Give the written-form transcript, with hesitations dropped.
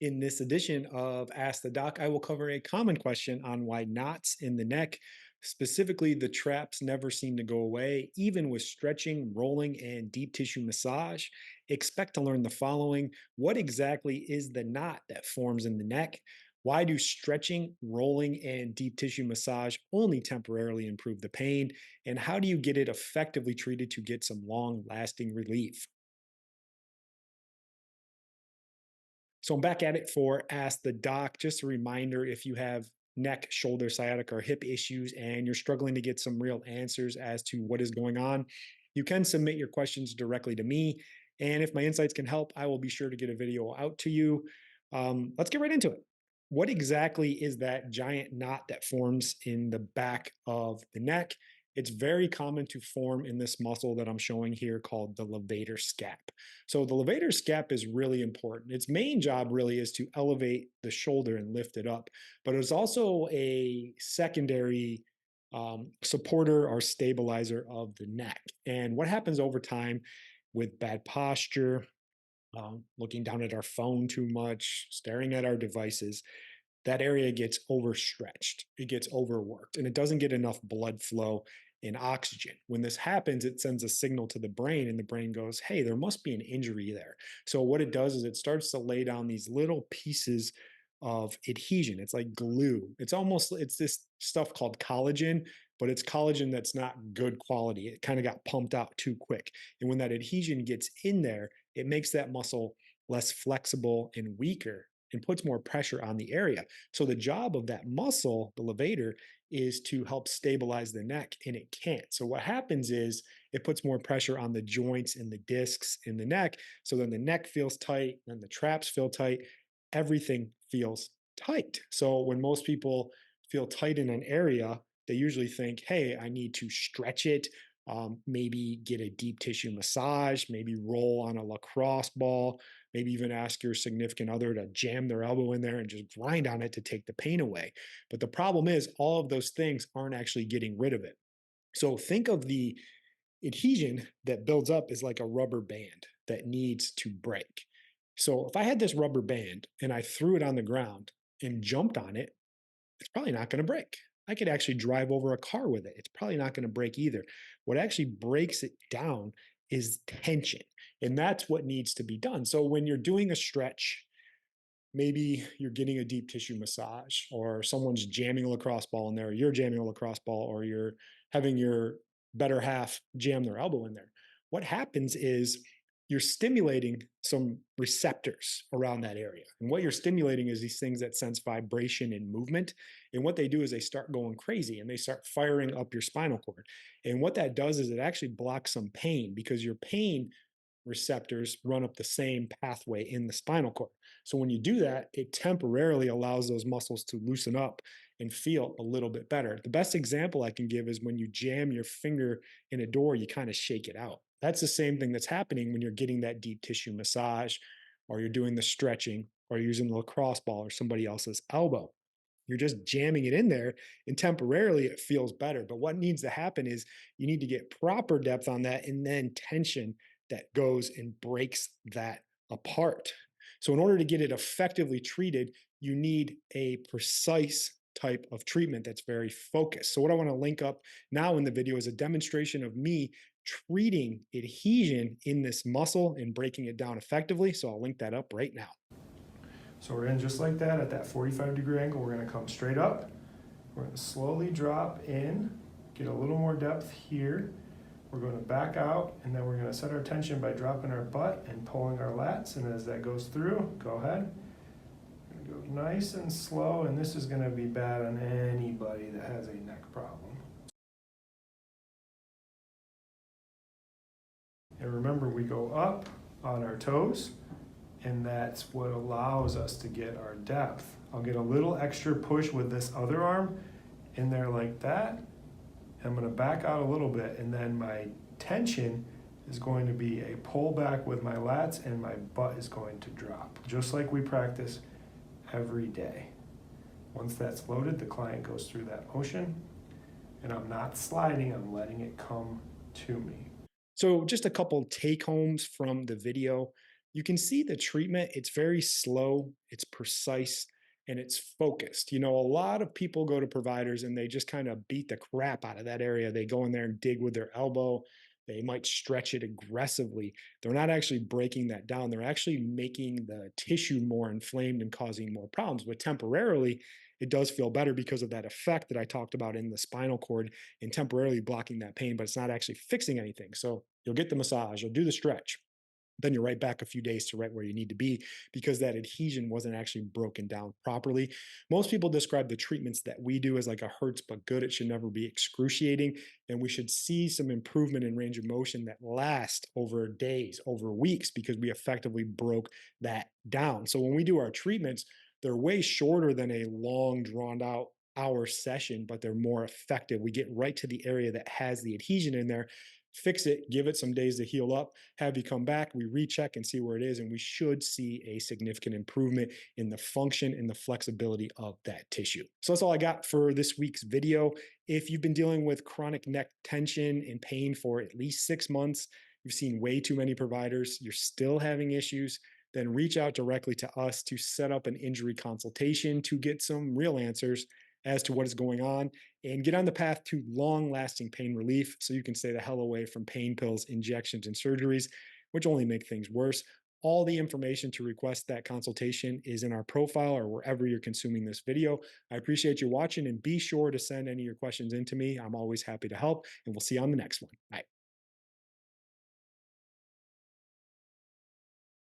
In this edition of Ask the Doc, I will cover a common question on why knots in the neck, specifically the traps, never seem to go away, even with stretching, rolling, and deep tissue massage. Expect to learn the following. What exactly is the knot that forms in the neck? Why do stretching, rolling, and deep tissue massage only temporarily improve the pain? And how do you get it effectively treated to get some long lasting relief? So I'm back at it for Ask the Doc. Just a reminder, if you have neck, shoulder, sciatic, or hip issues and you're struggling to get some real answers as to what is going on, you can submit your questions directly to me. And if my insights can help, I will be sure to get a video out to you. Let's get right into it. What exactly is that giant knot that forms in the back of the neck? It's very common to form in this muscle that I'm showing here called the levator scap. So the levator scap is really important. Its main job really is to elevate the shoulder and lift it up, but it's also a secondary supporter or stabilizer of the neck. And what happens over time with bad posture, looking down at our phone too much, staring at our devices, that area gets overstretched, it gets overworked, and it doesn't get enough blood flow and oxygen. When this happens, it sends a signal to the brain, and the brain goes, hey, there must be an injury there. So what it does is it starts to lay down these little pieces of adhesion. It's like glue. It's this stuff called collagen, but it's collagen that's not good quality. It kind of got pumped out too quick. And when that adhesion gets in there, it makes that muscle less flexible and weaker and puts more pressure on the area. So the job of that muscle, the levator, is to help stabilize the neck, and it can't. So what happens is it puts more pressure on the joints and the discs in the neck. So then the neck feels tight, then the traps feel tight, everything feels tight. So when most people feel tight in an area, they usually think, hey, I need to stretch it, maybe get a deep tissue massage, maybe roll on a lacrosse ball, maybe even ask your significant other to jam their elbow in there and just grind on it to take the pain away. But the problem is all of those things aren't actually getting rid of it. So think of the adhesion that builds up as like a rubber band that needs to break. So if I had this rubber band and I threw it on the ground and jumped on it, it's probably not going to break. I could actually drive over a car with it. It's probably not going to break either. What actually breaks it down is tension. And that's what needs to be done. So when you're doing a stretch, maybe you're getting a deep tissue massage, or someone's jamming a lacrosse ball in there, or you're jamming a lacrosse ball, or you're having your better half jam their elbow in there. What happens is you're stimulating some receptors around that area. And what you're stimulating is these things that sense vibration and movement. And what they do is they start going crazy and they start firing up your spinal cord. And what that does is it actually blocks some pain, because your pain receptors run up the same pathway in the spinal cord. So when you do that, it temporarily allows those muscles to loosen up and feel a little bit better. The best example I can give is when you jam your finger in a door, you kind of shake it out. That's the same thing that's happening when you're getting that deep tissue massage, or you're doing the stretching, or you're using the lacrosse ball or somebody else's elbow. You're just jamming it in there, and temporarily it feels better. But what needs to happen is you need to get proper depth on that, and then tension that goes and breaks that apart. So in order to get it effectively treated, you need a precise type of treatment that's very focused. So what I want to link up now in the video is a demonstration of me treating adhesion in this muscle and breaking it down effectively. So I'll link that up right now. So we're in just like that at that 45-degree angle. We're going to come straight up. We're going to slowly drop in, get a little more depth here. We're going to back out, and then we're going to set our tension by dropping our butt and pulling our lats. And as that goes through, go ahead. We're going to go nice and slow, and this is going to be bad on anybody that has a neck problem. And remember, we go up on our toes, and that's what allows us to get our depth. I'll get a little extra push with this other arm in there like that. I'm going to back out a little bit, and then my tension is going to be a pull back with my lats, and my butt is going to drop, just like we practice every day. Once that's loaded, the client goes through that motion, and I'm not sliding, I'm letting it come to me. So just a couple take homes from the video. You can see the treatment, it's very slow, it's precise, and it's focused. A lot of people go to providers and they just kind of beat the crap out of that area. They go in there and dig with their elbow. They might stretch it aggressively. They're not actually breaking that down. They're actually making the tissue more inflamed and causing more problems. But temporarily, it does feel better because of that effect that I talked about in the spinal cord and temporarily blocking that pain, but it's not actually fixing anything. So you'll get the massage, you'll do the stretch, then you're right back a few days to right where you need to be because that adhesion wasn't actually broken down properly. Most people describe the treatments that we do as like a hurts but good. It should never be excruciating. And we should see some improvement in range of motion that lasts over days, over weeks, because we effectively broke that down. So when we do our treatments, they're way shorter than a long, drawn out hour session, but they're more effective. We get right to the area that has the adhesion in there, fix it, give it some days to heal up, have you come back, we recheck and see where it is, and we should see a significant improvement in the function and the flexibility of that tissue. So that's all I got for this week's video. If you've been dealing with chronic neck tension and pain for at least 6 months, you've seen way too many providers, you're still having issues, then reach out directly to us to set up an injury consultation to get some real answers as to what is going on and get on the path to long-lasting pain relief so you can stay the hell away from pain pills, injections, and surgeries, which only make things worse. All the information to request that consultation is in our profile or wherever you're consuming this video. I appreciate you watching, and be sure to send any of your questions in to me. I'm always happy to help, and we'll see you on the next one. Bye.